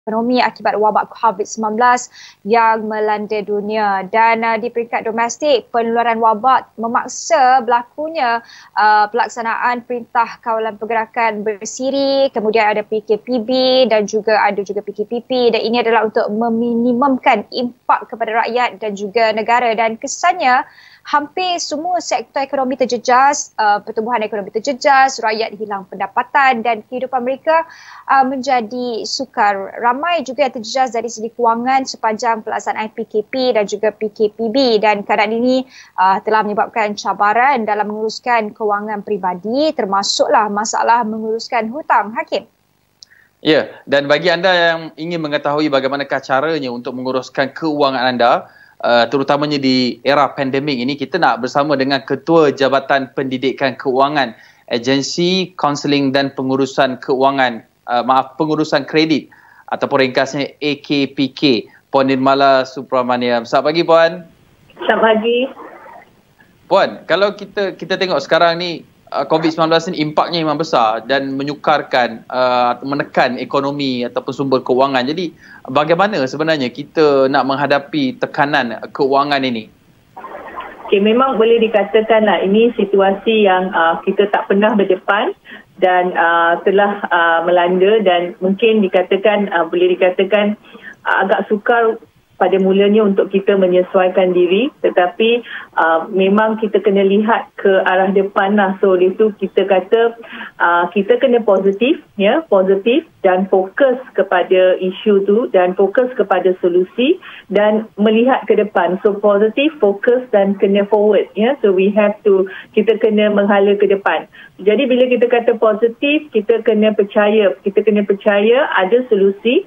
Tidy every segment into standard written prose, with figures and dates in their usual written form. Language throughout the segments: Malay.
ekonomi akibat wabak COVID-19 yang melanda dunia. Dan di peringkat domestik, penularan wabak memaksa berlakunya pelaksanaan Perintah Kawalan Pergerakan Bersiri, kemudian ada PKPB dan juga ada PKPP, dan ini adalah untuk meminimumkan impak kepada rakyat dan juga negara, dan kesannya hampir semua sektor ekonomi terjejas, pertumbuhan ekonomi terjejas, rakyat hilang pendapatan dan kehidupan mereka menjadi sukar. Ramai juga yang terjejas dari segi kewangan sepanjang pelaksanaan PKP dan juga PKPB, dan keadaan ini telah menyebabkan cabaran dalam menguruskan kewangan peribadi, termasuklah masalah menguruskan hutang. Hakim. Ya, dan bagi anda yang ingin mengetahui bagaimanakah caranya untuk menguruskan kewangan anda, terutamanya di era pandemik ini, kita nak bersama dengan Ketua Jabatan Pendidikan Kewangan, Agensi Kaunseling dan Pengurusan Kewangan, Pengurusan Kredit ataupun ringkasnya AKPK, Puan Nirmala Subramaniam. Selamat pagi, Puan. Selamat pagi. Puan, kalau kita tengok sekarang ni, COVID-19 ni impaknya memang besar dan menyukarkan, menekan ekonomi ataupun sumber kewangan. Jadi bagaimana sebenarnya kita nak menghadapi tekanan kewangan ini? Okay, memang boleh dikatakanlah ini situasi yang kita tak pernah berdepan dan telah melanda, dan mungkin boleh dikatakan agak sukar pada mulanya untuk kita menyesuaikan diri, tetapi memang kita kena lihat ke arah depan lah. So itu kita kata kita kena positif dan fokus kepada isu tu dan fokus kepada solusi dan melihat ke depan. So positif, fokus dan kena forward, so kita kena menghala ke depan. Jadi bila kita kata positif, kita kena percaya ada solusi.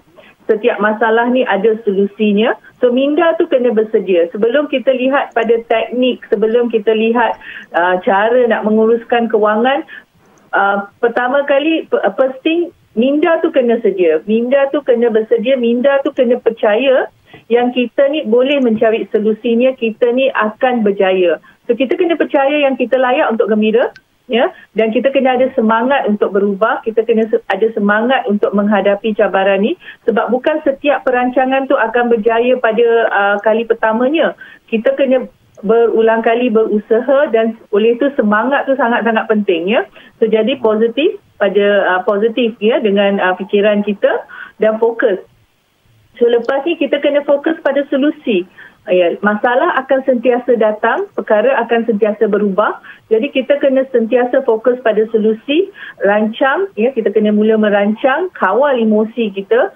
Setiap masalah ni ada solusinya. So minda tu kena bersedia. Sebelum kita lihat pada teknik, sebelum kita lihat cara nak menguruskan kewangan, pertama kali, first thing, minda tu kena sedia. Minda tu kena bersedia, minda tu kena percaya yang kita ni boleh mencari solusinya, kita ni akan berjaya. So kita kena percaya yang kita layak untuk gembira. Dan kita kena ada semangat untuk berubah, kita kena ada semangat untuk menghadapi cabaran ni, sebab bukan setiap perancangan tu akan berjaya pada kali pertamanya. Kita kena berulang kali berusaha, dan oleh itu semangat tu sangat-sangat penting. So jadi positif dengan fikiran kita dan fokus. So lepas ni kita kena fokus pada solusi. Masalah akan sentiasa datang, perkara akan sentiasa berubah. Jadi kita kena sentiasa fokus pada solusi, rancang, kita kena mula merancang, kawal emosi kita,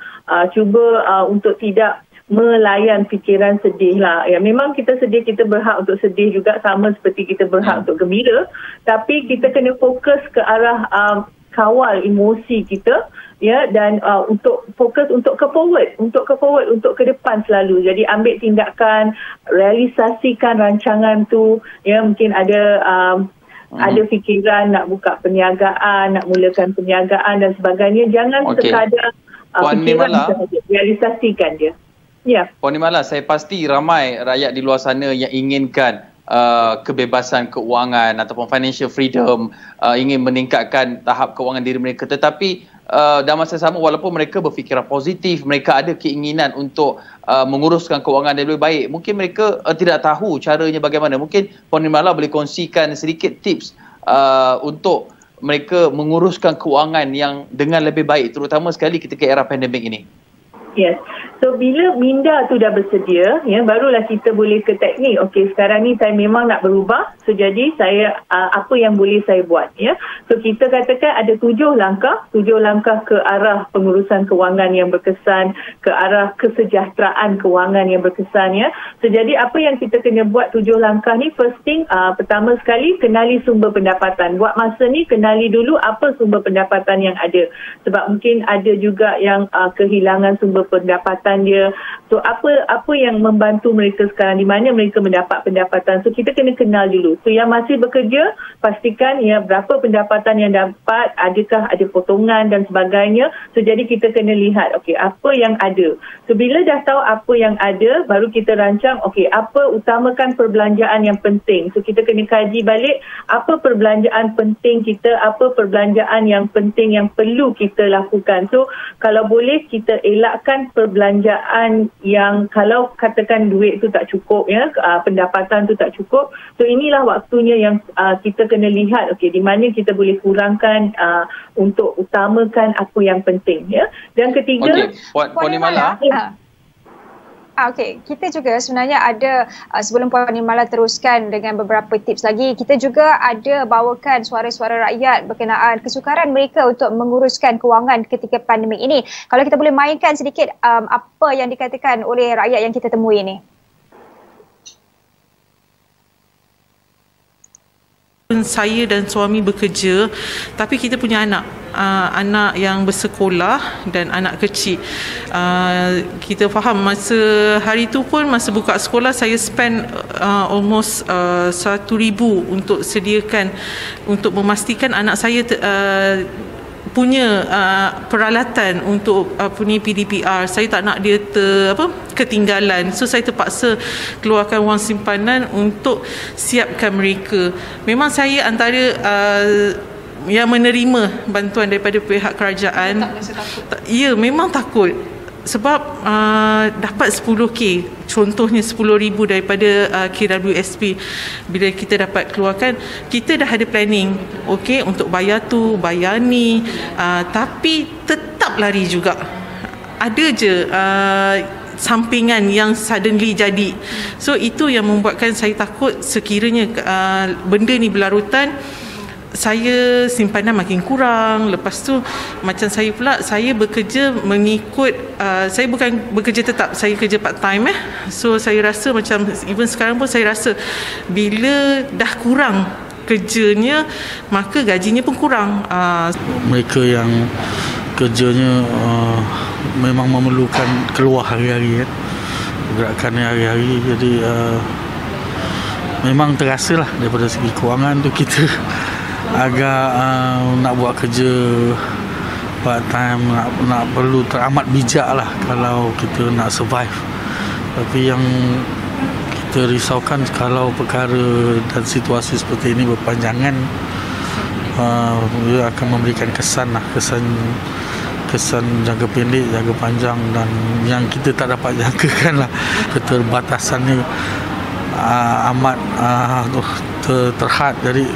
cuba untuk tidak melayan fikiran sedih lah. Memang kita sedih, kita berhak untuk sedih juga, sama seperti kita berhak untuk gembira, tapi kita kena fokus ke arah kawal emosi kita, dan untuk fokus untuk ke forward untuk ke depan selalu. Jadi ambil tindakan, realisasikan rancangan tu. Mungkin ada fikiran nak buka perniagaan, nak mulakan perniagaan dan sebagainya. Jangan sekadar fikiran sahaja, realisasikan dia. Puan Nirmala, saya pasti ramai rakyat di luar sana yang inginkan kebebasan keuangan ataupun financial freedom, ingin meningkatkan tahap keuangan diri mereka, tetapi dalam masa sama, walaupun mereka berfikiran positif, mereka ada keinginan untuk menguruskan keuangan yang lebih baik, mungkin mereka tidak tahu caranya bagaimana. Mungkin Puan Nirmala boleh kongsikan sedikit tips untuk mereka menguruskan keuangan yang dengan lebih baik, terutama sekali ketika era pandemik ini. Yes. So bila minda tu dah bersedia, barulah kita boleh ke teknik. Okey, sekarang ni saya memang nak berubah. So jadi saya apa yang boleh saya buat, So kita katakan ada 7 langkah ke arah pengurusan kewangan yang berkesan, ke arah kesejahteraan kewangan yang berkesan, So jadi apa yang kita kena buat 7 langkah ni? First thing, pertama sekali kenali sumber pendapatan. Buat masa ni kenali dulu apa sumber pendapatan yang ada. Sebab mungkin ada juga yang kehilangan sumber pendapatan dia. So So apa yang membantu mereka sekarang, di mana mereka mendapat pendapatan. So kita kena kenal dulu. So yang masih bekerja, pastikan berapa pendapatan yang dapat, adakah ada potongan dan sebagainya. So jadi kita kena lihat apa yang ada. So bila dah tahu apa yang ada, baru kita rancang apa utamakan perbelanjaan yang penting. So kita kena kaji balik apa perbelanjaan penting kita, apa perbelanjaan yang penting yang perlu kita lakukan. So kalau boleh kita elakkan perbelanjaan yang kalau katakan duit tu tak cukup, pendapatan tu tak cukup. So inilah waktunya yang kita kena lihat di mana kita boleh kurangkan untuk utamakan apa yang penting. Dan ketiga, Puan Nirmala. Okey, kita juga sebenarnya ada sebelum Puan Nirmala teruskan dengan beberapa tips lagi, kita juga ada bawakan suara-suara rakyat berkenaan kesukaran mereka untuk menguruskan kewangan ketika pandemik ini. Kalau kita boleh mainkan sedikit apa yang dikatakan oleh rakyat yang kita temui ini. Saya dan suami bekerja, tapi kita punya anak yang bersekolah dan anak kecil. Kita faham masa hari tu pun, masa buka sekolah, saya spend almost 1,000 untuk sediakan, untuk memastikan anak saya punya peralatan untuk punya PDPR. Saya tak nak dia ketinggalan. So saya terpaksa keluarkan wang simpanan untuk siapkan mereka. Memang saya antara yang menerima bantuan daripada pihak kerajaan. Ya, memang takut. Sebab dapat 10K, contohnya 10,000 daripada KWSP. Bila kita dapat keluarkan, kita dah ada planning untuk bayar tu, bayar ni, tapi tetap lari juga. Ada je sampingan yang suddenly jadi. So itu yang membuatkan saya takut sekiranya benda ni berlarutan, saya simpanan makin kurang. Lepas tu macam saya pula, saya bekerja mengikut saya bukan bekerja tetap, saya kerja part time So saya rasa macam even sekarang pun saya rasa bila dah kurang kerjanya, maka gajinya pun kurang. Mereka yang kerjanya memang memerlukan keluar hari-hari gerakan hari-hari, jadi memang terasa lah daripada segi kewangan tu kita agak nak buat kerja part time, nak perlu teramat bijak lah kalau kita nak survive. Tapi yang kita risaukan kalau perkara dan situasi seperti ini berpanjangan, ia akan memberikan kesan jangka pendek, jangka panjang, dan yang kita tak dapat jangkakan lah. Keterbatasan ni amat terhad. Jadi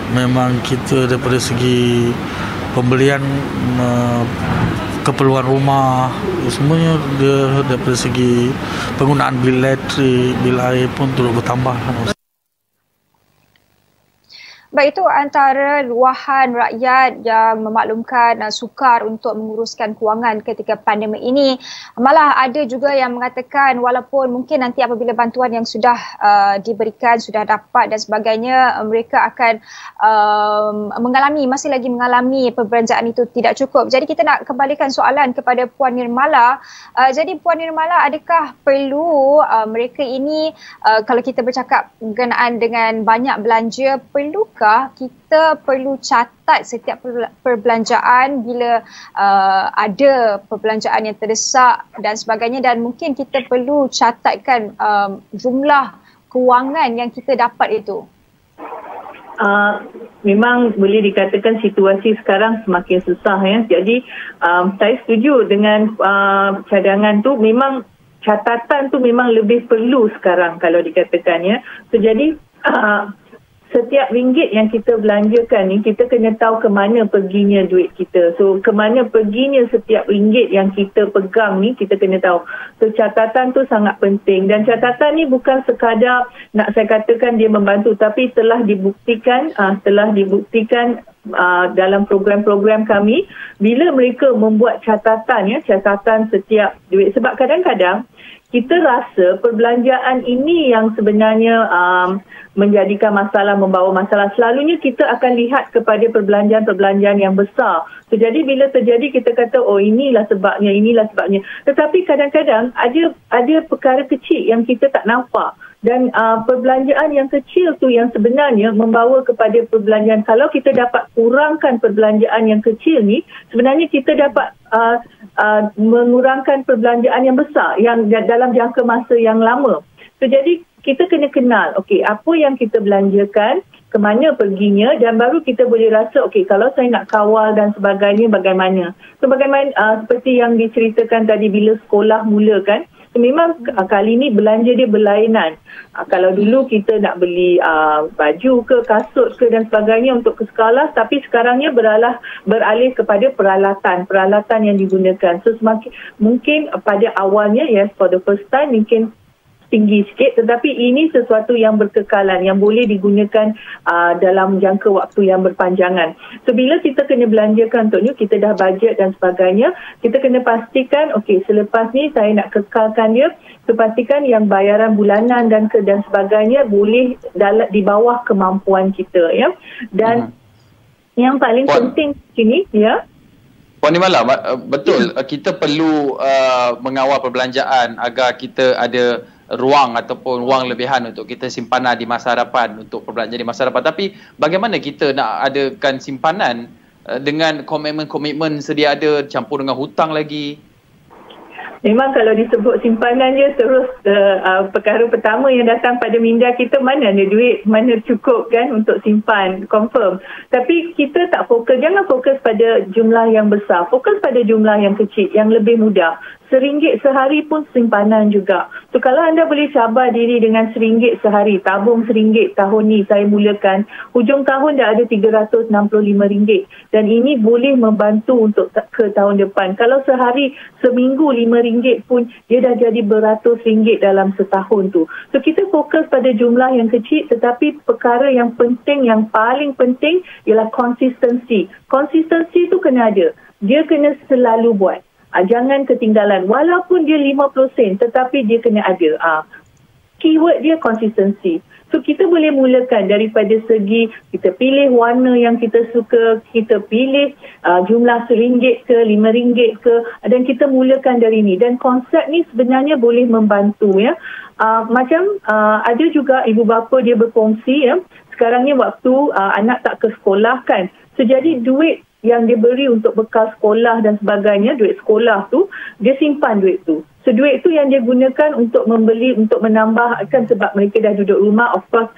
memang kita daripada segi pembelian keperluan rumah, semuanya dia daripada segi penggunaan bil elektrik, bil air pun turut bertambah. Baik, itu antara luahan rakyat yang memaklumkan sukar untuk menguruskan kewangan ketika pandemik ini. Malah ada juga yang mengatakan walaupun mungkin nanti apabila bantuan yang sudah diberikan, sudah dapat dan sebagainya, mereka akan masih lagi mengalami perbelanjaan itu tidak cukup. Jadi kita nak kembalikan soalan kepada Puan Nirmala. Jadi Puan Nirmala, adakah perlu mereka ini, kalau kita bercakap berkenaan dengan banyak belanja, perlukah kita perlu catat setiap perbelanjaan bila ada perbelanjaan yang terdesak dan sebagainya, dan mungkin kita perlu catatkan jumlah kewangan yang kita dapat itu? Memang boleh dikatakan situasi sekarang semakin susah Jadi saya setuju dengan cadangan tu. Memang catatan tu memang lebih perlu sekarang kalau dikatakan So jadi setiap ringgit yang kita belanjakan ni, kita kena tahu ke mana perginya duit kita. So, ke mana perginya setiap ringgit yang kita pegang ni, kita kena tahu. So, catatan tu sangat penting. Dan catatan ni bukan sekadar nak saya katakan dia membantu, tapi telah dibuktikan dalam program-program kami, bila mereka membuat catatan setiap duit, sebab kadang-kadang kita rasa perbelanjaan ini yang sebenarnya menjadikan masalah, membawa masalah. Selalunya kita akan lihat kepada perbelanjaan-perbelanjaan yang besar. So, jadi bila terjadi kita kata, oh inilah sebabnya. Tetapi kadang-kadang ada perkara kecil yang kita tak nampak. Dan perbelanjaan yang kecil tu yang sebenarnya membawa kepada perbelanjaan. Kalau kita dapat kurangkan perbelanjaan yang kecil ni, sebenarnya kita dapat mengurangkan perbelanjaan yang besar yang dalam jangka masa yang lama. So, jadi kita kena kenal, okey, apa yang kita belanjakan, ke mana perginya, dan baru kita boleh rasa, okey, kalau saya nak kawal dan sebagainya, bagaimana. So, bagaimana seperti yang diceritakan tadi bila sekolah mula kan, memang kali ni belanja dia berlainan. Kalau dulu kita nak beli baju ke, kasut ke dan sebagainya untuk ke sekolah, tapi sekarangnya beralih kepada peralatan yang digunakan. So mungkin pada awalnya, yes, for the first time mungkin tinggi sikit, tetapi ini sesuatu yang berkekalan, yang boleh digunakan dalam jangka waktu yang berpanjangan. So, bila kita kena belanjakan untuk ni, kita dah bajet dan sebagainya, kita kena pastikan, okey, selepas ni saya nak kekalkan dia, so pastikan yang bayaran bulanan dan sebagainya boleh di bawah kemampuan kita, ya. Dan yang paling penting sini, ya. Puan Nimala, betul, kita perlu mengawal perbelanjaan agar kita ada ruang ataupun wang lebihan untuk kita simpanan di masa hadapan, untuk perbelanjaan di masa hadapan. Tapi bagaimana kita nak adakan simpanan dengan komitmen sedia ada campur dengan hutang lagi? Memang kalau disebut simpanan je terus perkara pertama yang datang pada minda kita, mana ada duit, mana cukup kan untuk simpan, confirm. Tapi kita tak fokus, jangan fokus pada jumlah yang besar, fokus pada jumlah yang kecil, yang lebih mudah. RM1 sehari pun simpanan juga. So kalau anda boleh cabar diri dengan RM1 sehari, tabung RM1 tahun ni saya mulakan, hujung tahun dah ada RM365 dan ini boleh membantu untuk ke tahun depan. Kalau sehari, seminggu RM5 pun dia dah jadi beratus ringgit dalam setahun tu. So kita fokus pada jumlah yang kecil, tetapi perkara yang penting, yang paling penting ialah konsistensi. Konsistensi tu kena ada. Dia kena selalu buat. Jangan ketinggalan. Walaupun dia 50%, tetapi dia kena ada. Keyword dia konsistensi. So kita boleh mulakan daripada segi kita pilih warna yang kita suka, kita pilih jumlah RM1 ke RM5 ke, dan kita mulakan dari ni. Dan konsep ni sebenarnya boleh membantu, ya. Macam ada juga ibu bapa dia berkongsi, ya. Sekarang ni waktu anak tak ke sekolah kan. So jadi duit yang dia beri untuk bekal sekolah dan sebagainya, duit sekolah tu, dia simpan duit tu. So duit tu yang dia gunakan untuk membeli, untuk menambahkan, sebab mereka dah duduk rumah, of course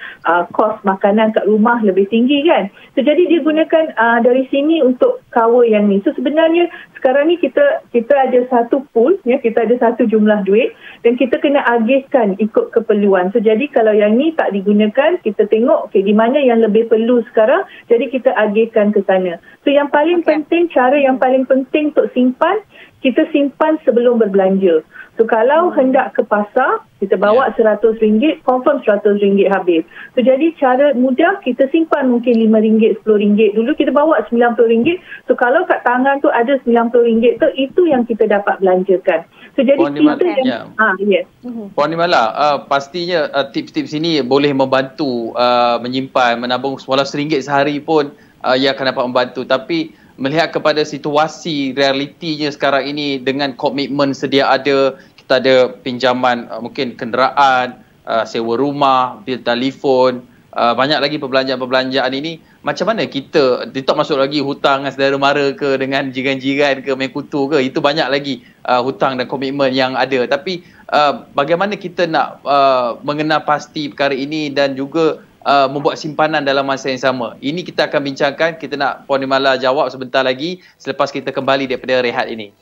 kos makanan kat rumah lebih tinggi kan. So jadi dia gunakan dari sini untuk cover yang ni. So sebenarnya sekarang ni kita ada satu pool, ya, kita ada satu jumlah duit dan kita kena agihkan ikut keperluan. So jadi kalau yang ni tak digunakan, kita tengok di mana yang lebih perlu sekarang, jadi kita agihkan ke sana. So yang paling penting, cara yang paling penting untuk simpan, kita simpan sebelum berbelanja. So kalau hendak ke pasar, kita bawa RM100, confirm RM100 habis. So jadi cara mudah, kita simpan mungkin RM5, RM10. Dulu kita bawa RM90. So kalau kat tangan tu ada RM90 tu, itu yang kita dapat belanjakan. So jadi kita yang yes. Puan Nimala, pastinya tips-tips ini boleh membantu menyimpan, menabung walau RM1 sehari pun ia akan dapat membantu. Tapi melihat kepada situasi realitinya sekarang ini dengan komitmen sedia ada, kita ada pinjaman mungkin kenderaan, sewa rumah, bil telefon, banyak lagi perbelanjaan-perbelanjaan ini, macam mana kita tak masuk lagi hutang dengan saudara mara ke, dengan jiran-jiran ke, main kutu ke, itu banyak lagi hutang dan komitmen yang ada. Tapi bagaimana kita nak mengenal pasti perkara ini dan juga membuat simpanan dalam masa yang sama. Ini kita akan bincangkan. Kita nak Puan Nimala jawab sebentar lagi selepas kita kembali daripada rehat ini.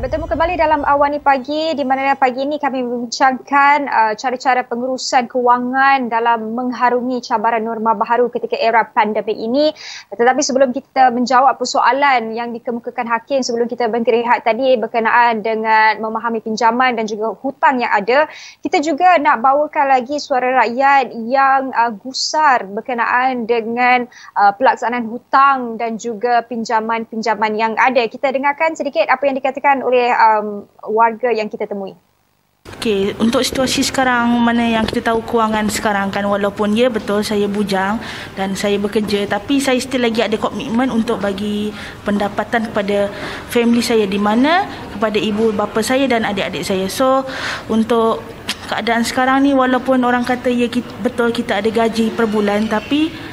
bertemu kembali dalam Awani Pagi di mana pagi ini kami membincangkan cara-cara pengurusan kewangan dalam mengharungi cabaran norma baharu ketika era pandemik ini. Tetapi sebelum kita menjawab persoalan yang dikemukakan Hakim sebelum kita berhenti rehat tadi berkenaan dengan memahami pinjaman dan juga hutang yang ada, kita juga nak bawakan lagi suara rakyat yang gusar berkenaan dengan pelaksanaan hutang dan juga pinjaman-pinjaman yang ada. Kita dengarkan sedikit apa yang dikatakan oleh warga yang kita temui. Okey, untuk situasi sekarang mana yang kita tahu kewangan sekarang kan, walaupun ya betul saya bujang dan saya bekerja, tapi saya still lagi ada komitmen untuk bagi pendapatan kepada family saya, di mana kepada ibu bapa saya dan adik-adik saya. So untuk keadaan sekarang ni, walaupun orang kata ya betul kita ada gaji per bulan, tapi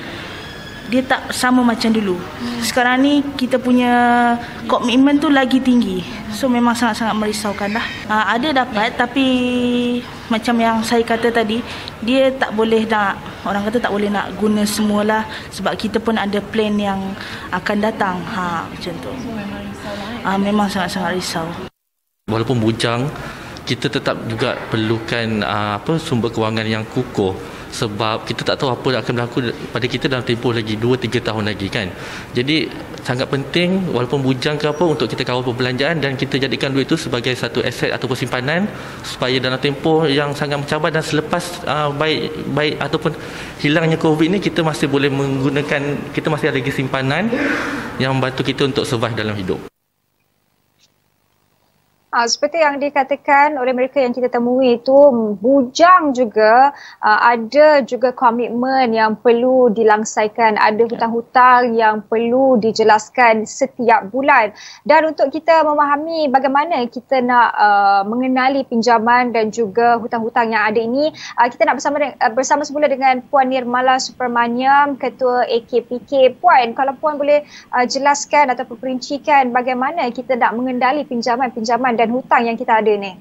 dia tak sama macam dulu. Sekarang ni kita punya komitmen tu lagi tinggi. So memang sangat-sangat merisaukan lah. Ada dapat, tapi macam yang saya kata tadi, dia tak boleh nak, orang kata tak boleh nak guna semualah, sebab kita pun ada plan yang akan datang. Macam tu. Memang sangat-sangat risau. Walaupun bujang, kita tetap juga perlukan sumber kewangan yang kukuh, sebab kita tak tahu apa yang akan berlaku pada kita dalam tempoh lagi 2-3 tahun lagi kan. Jadi sangat penting walaupun bujang ke apa, untuk kita kawal perbelanjaan dan kita jadikan duit itu sebagai satu aset ataupun simpanan, supaya dalam tempoh yang sangat mencabar dan selepas baik ataupun hilangnya COVID ni, kita masih boleh menggunakan, kita masih ada lagi simpanan yang membantu kita untuk survive dalam hidup. Seperti yang dikatakan oleh mereka yang kita temui itu, bujang juga ada juga komitmen yang perlu dilangsaikan, ada hutang-hutang yang perlu dijelaskan setiap bulan. Dan untuk kita memahami bagaimana kita nak mengenali pinjaman dan juga hutang-hutang yang ada ini, kita nak bersama semula dengan Puan Nirmala Supermaniam, Ketua AKPK. Puan, kalau Puan boleh jelaskan atau perincikan bagaimana kita nak mengendali pinjaman-pinjaman dan hutang yang kita ada ni.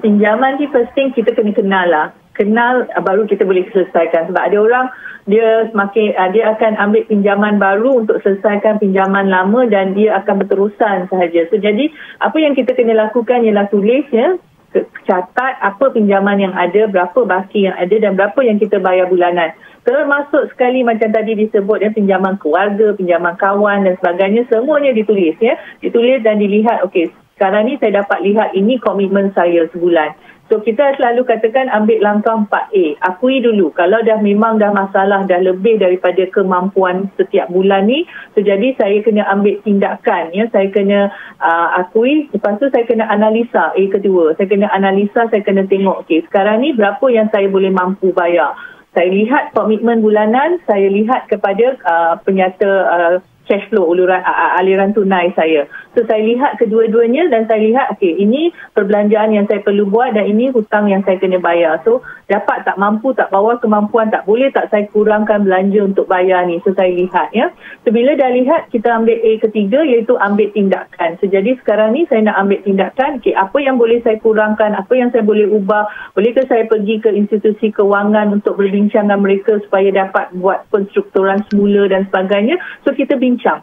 Pinjaman ni first thing kita kena kenal lah. Kenal baru kita boleh selesaikan. Sebab ada orang dia akan ambil pinjaman baru untuk selesaikan pinjaman lama dan dia akan berterusan sahaja. So jadi apa yang kita kena lakukan ialah tulis ya, catat apa pinjaman yang ada, berapa baki yang ada dan berapa yang kita bayar bulanan. Termasuk sekali macam tadi disebut ya, pinjaman keluarga, pinjaman kawan dan sebagainya, semuanya ditulis ya. Ditulis dan dilihat, okey, sekarang ni saya dapat lihat ini komitmen saya sebulan. So kita selalu katakan ambil langkah 4A. Akui dulu kalau memang dah masalah, dah lebih daripada kemampuan setiap bulan ni. So jadi saya kena ambil tindakan ya. Saya kena akui, lepas tu saya kena analisa. Kedua, saya kena analisa, saya kena tengok okey, sekarang ni berapa yang saya boleh mampu bayar. Saya lihat komitmen bulanan, saya lihat kepada penyata cash flow, aliran tunai saya. So saya lihat kedua-duanya dan saya lihat okey, ini perbelanjaan yang saya perlu buat dan ini hutang yang saya kena bayar. So dapat tak mampu, tak bawah kemampuan, tak boleh tak saya kurangkan belanja untuk bayar ni. So saya lihat ya. So bila dah lihat, kita ambil A ketiga iaitu ambil tindakan. So jadi sekarang ni saya nak ambil tindakan, okey, apa yang boleh saya kurangkan, apa yang saya boleh ubah, bolehkah saya pergi ke institusi kewangan untuk berbincang dengan mereka supaya dapat buat penstrukturan semula dan sebagainya. So kita bincang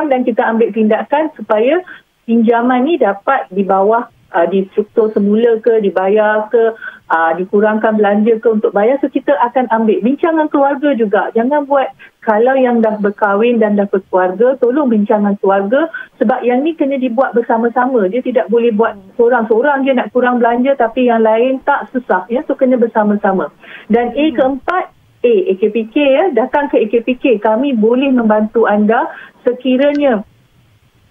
dan kita ambil tindakan supaya pinjaman ni dapat di bawah di struktur semula ke, dibayar ke, dikurangkan belanja ke untuk bayar. So kita akan ambil bincang dengan keluarga juga. Jangan buat, kalau yang dah berkahwin dan dah berkeluarga, tolong bincang dengan keluarga, sebab yang ni kena dibuat bersama-sama. Dia tidak boleh buat seorang-seorang je nak kurang belanja tapi yang lain tak, susah ya. So kena bersama-sama. Dan A keempat, AKPK ya, datang ke AKPK. Kami boleh membantu anda sekiranya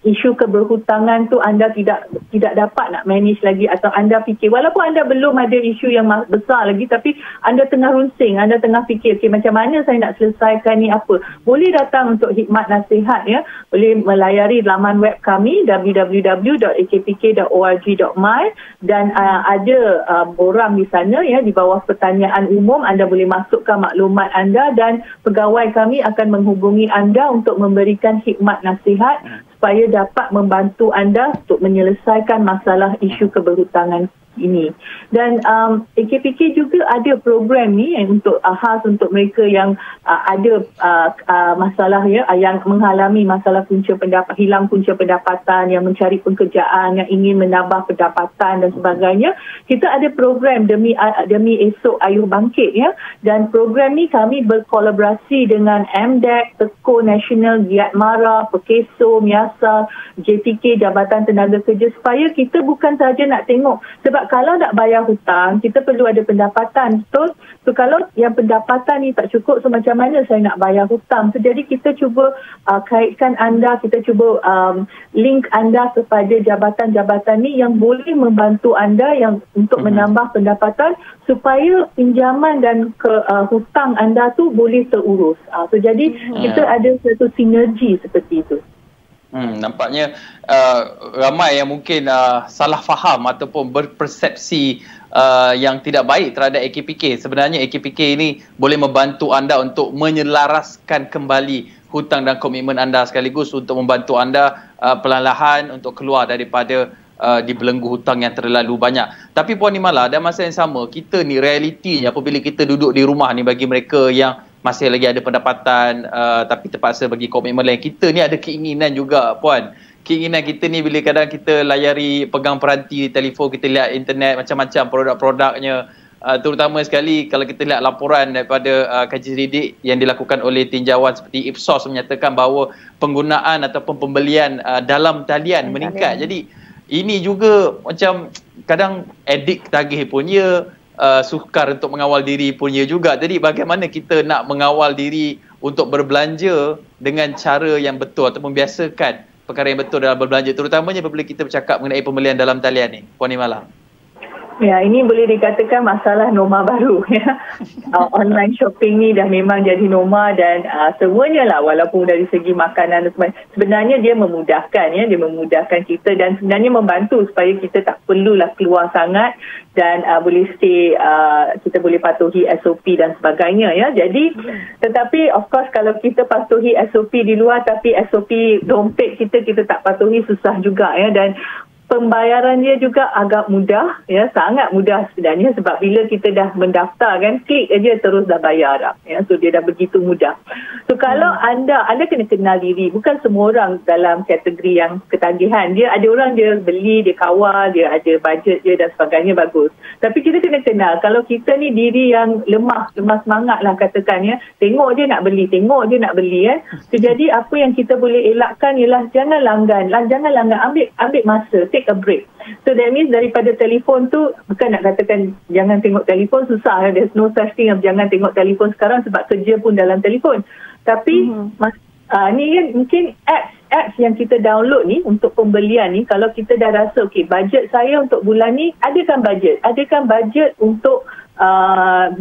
isu keberhutangan tu anda tidak dapat nak manage lagi, atau anda fikir walaupun anda belum ada isu yang besar lagi tapi anda tengah runsing, anda tengah fikir okey, macam mana saya nak selesaikan ni apa, boleh datang untuk khidmat nasihat ya. Boleh melayari laman web kami www.akpk.org.my dan ada borang di sana ya, di bawah pertanyaan umum anda boleh masukkan maklumat anda dan pegawai kami akan menghubungi anda untuk memberikan khidmat nasihat supaya dapat membantu anda untuk menyelesaikan masalah isu keberhutangan ini. Dan AKPK juga ada program ni untuk khas untuk mereka yang ada masalah yang mengalami masalah hilang punca pendapatan, yang mencari pekerjaan, yang ingin menambah pendapatan dan sebagainya. Kita ada program demi esok Ayuh Bangkit dan program ni kami berkolaborasi dengan MDEC, Teko Nasional, Giat Mara, Pekeso, Miasa, JTK, Jabatan Tenaga Kerja, supaya kita bukan sahaja nak tengok, sebab kalau nak bayar hutang kita perlu ada pendapatan, betul? So kalau yang pendapatan ni tak cukup, so macam mana saya nak bayar hutang? So jadi kita cuba kaitkan anda, kita cuba link anda kepada jabatan-jabatan ni yang boleh membantu anda yang untuk menambah pendapatan supaya pinjaman dan hutang anda tu boleh terurus. So jadi kita ada satu sinergi seperti itu. Nampaknya ramai yang mungkin salah faham ataupun berpersepsi yang tidak baik terhadap AKPK. Sebenarnya AKPK ini boleh membantu anda untuk menyelaraskan kembali hutang dan komitmen anda, sekaligus untuk membantu anda perlahan-lahan untuk keluar daripada dibelenggu hutang yang terlalu banyak. Tapi Puan Nimala, dalam masa yang sama, kita ni realitinya apabila kita duduk di rumah ni, bagi mereka yang masih lagi ada pendapatan tapi terpaksa bagi komitmen lain, kita ni ada keinginan juga, Puan. Keinginan kita ni bila kadang kita layari, pegang peranti telefon, kita lihat internet macam-macam produk-produknya, terutama sekali kalau kita lihat laporan daripada kajian selidik yang dilakukan oleh tinjauan seperti Ipsos menyatakan bahawa penggunaan ataupun pembelian dalam talian meningkat. Jadi ini juga macam kadang edik tagih pun sukar untuk mengawal diri punya juga. Jadi bagaimana kita nak mengawal diri untuk berbelanja dengan cara yang betul atau membiasakan perkara yang betul dalam berbelanja, terutamanya apabila kita bercakap mengenai pembelian dalam talian ni, Puan Nimala? Ya, ini boleh dikatakan masalah norma baru. Online shopping ni dah memang jadi norma dan semuanya lah, walaupun dari segi makanan dan sebagainya. Sebenarnya dia memudahkan, dia memudahkan kita dan sebenarnya membantu supaya kita tak perlulah keluar sangat dan boleh stay, kita boleh patuhi SOP dan sebagainya. Jadi, tetapi of course kalau kita patuhi SOP di luar tapi SOP dompet kita tak patuhi, susah juga dan pembayaran dia juga agak mudah, sangat mudah sebenarnya, sebab bila kita dah mendaftar kan, klik aja terus dah bayar dah, so dia dah begitu mudah. So kalau anda kena kenal diri, bukan semua orang dalam kategori yang ketagihan. Dia ada orang dia beli, dia kawal, dia ada bajet dia dan sebagainya, bagus. Tapi kita kena kenal, kalau kita ni diri yang lemah semangat lah katakan, tengok je nak beli, So jadi apa yang kita boleh elakkan ialah jangan langgan, ambil masa, take a break. So that means daripada telefon tu, bukan nak katakan jangan tengok telefon, susah. There's no such thing of jangan tengok telefon sekarang sebab kerja pun dalam telefon. Tapi ni kan mungkin apps yang kita download ni untuk pembelian ni, kalau kita dah rasa okey, bajet saya untuk bulan ni, adakan bajet untuk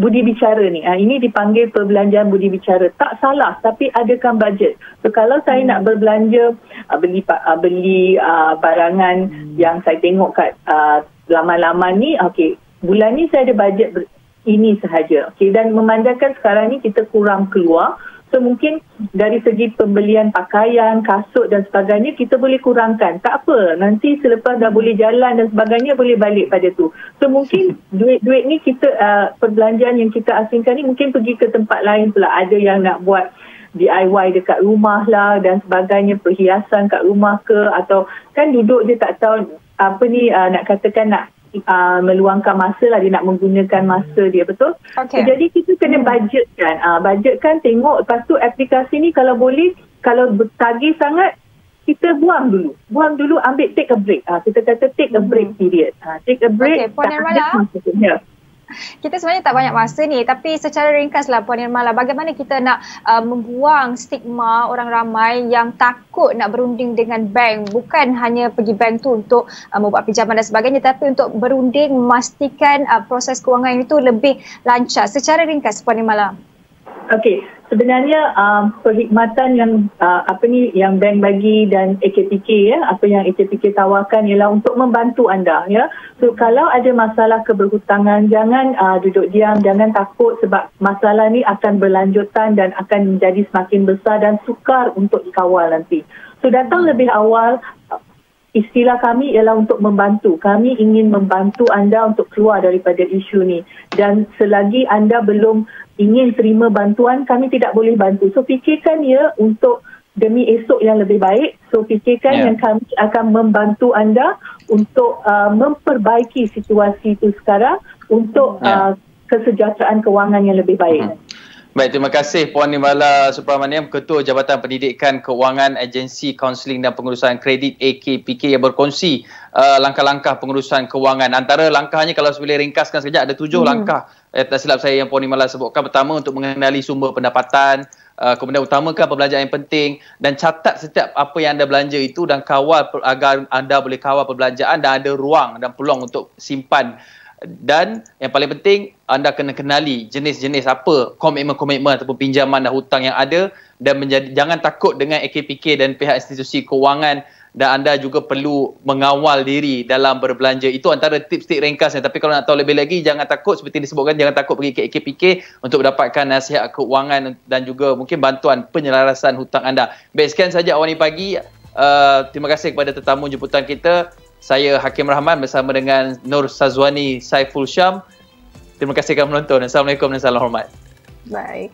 budi bicara ni. Ini dipanggil perbelanjaan budi bicara. Tak salah, tapi adakan bajet. So kalau saya nak berbelanja, beli barangan yang saya tengok kat laman-laman ni, okey, bulan ni saya ada bajet ini sahaja. Okey, dan memandangkan sekarang ni kita kurang keluar, so mungkin dari segi pembelian pakaian, kasut dan sebagainya kita boleh kurangkan. Tak apa, nanti selepas dah boleh jalan dan sebagainya boleh balik pada tu. So mungkin duit ni kita perbelanjaan yang kita asingkan ni mungkin pergi ke tempat lain pula. Ada yang nak buat DIY dekat rumah lah dan sebagainya, perhiasan kat rumah ke, atau kan duduk je tak tahu apa ni, nak katakan nak meluangkan masa lah, dia nak menggunakan masa dia, betul? So, jadi kita kena budgetkan, tengok. Lepas tu aplikasi ni kalau boleh, kalau bertagih sangat, kita buang dulu, ambil take a break. Kita kata take a break period. Take a break. Puan Nirmala, kita sebenarnya tak banyak masa ni, tapi secara ringkaslah Puan Nirmala, bagaimana kita nak membuang stigma orang ramai yang takut nak berunding dengan bank, bukan hanya pergi bank tu untuk membuat pinjaman dan sebagainya, tapi untuk berunding, memastikan proses kewangan itu lebih lancar. Secara ringkas Puan Nirmala. Okey, sebenarnya perkhidmatan yang bank bagi dan AKPK, apa yang AKPK tawarkan ialah untuk membantu anda, So kalau ada masalah keberhutangan, jangan duduk diam, jangan takut, sebab masalah ni akan berlanjutan dan akan menjadi semakin besar dan sukar untuk dikawal nanti. So datang lebih awal, istilah kami ialah untuk membantu. Kami ingin membantu anda untuk keluar daripada isu ni. Dan selagi anda belum ingin terima bantuan, kami tidak boleh bantu. So fikirkan ya untuk demi esok yang lebih baik. So fikirkan yang kami akan membantu anda untuk memperbaiki situasi itu sekarang untuk kesejahteraan kewangan yang lebih baik. Baik, terima kasih Puan Nimala Subramaniam, Ketua Jabatan Pendidikan Kewangan Agensi Kaunseling dan Pengurusan Kredit AKPK yang berkongsi langkah-langkah pengurusan kewangan. Antara langkahnya kalau saya boleh ringkaskan sekejap, ada 7 langkah tak silap saya yang Puan Nimala sebutkan. Pertama, untuk mengenali sumber pendapatan. Kemudian utamakan perbelanjaan yang penting dan catat setiap apa yang anda belanja itu dan kawal agar anda boleh kawal perbelanjaan dan ada ruang dan peluang untuk simpan. Dan yang paling penting, anda kena kenali jenis-jenis apa komitmen-komitmen ataupun pinjaman dan hutang yang ada dan jangan takut dengan AKPK dan pihak institusi kewangan, dan anda juga perlu mengawal diri dalam berbelanja. Itu antara tips-tips ringkasnya. Tapi kalau nak tahu lebih lagi, jangan takut, seperti disebutkan, jangan takut pergi ke AKPK untuk mendapatkan nasihat keuangan dan juga mungkin bantuan penyelarasan hutang anda. Baik, sekian saja awal ni pagi. Terima kasih kepada tetamu jemputan kita. Saya Hakim Rahman bersama dengan Nur Sazwani Saiful Syam. Terima kasih kerana menonton. Assalamualaikum dan salam hormat. Baik.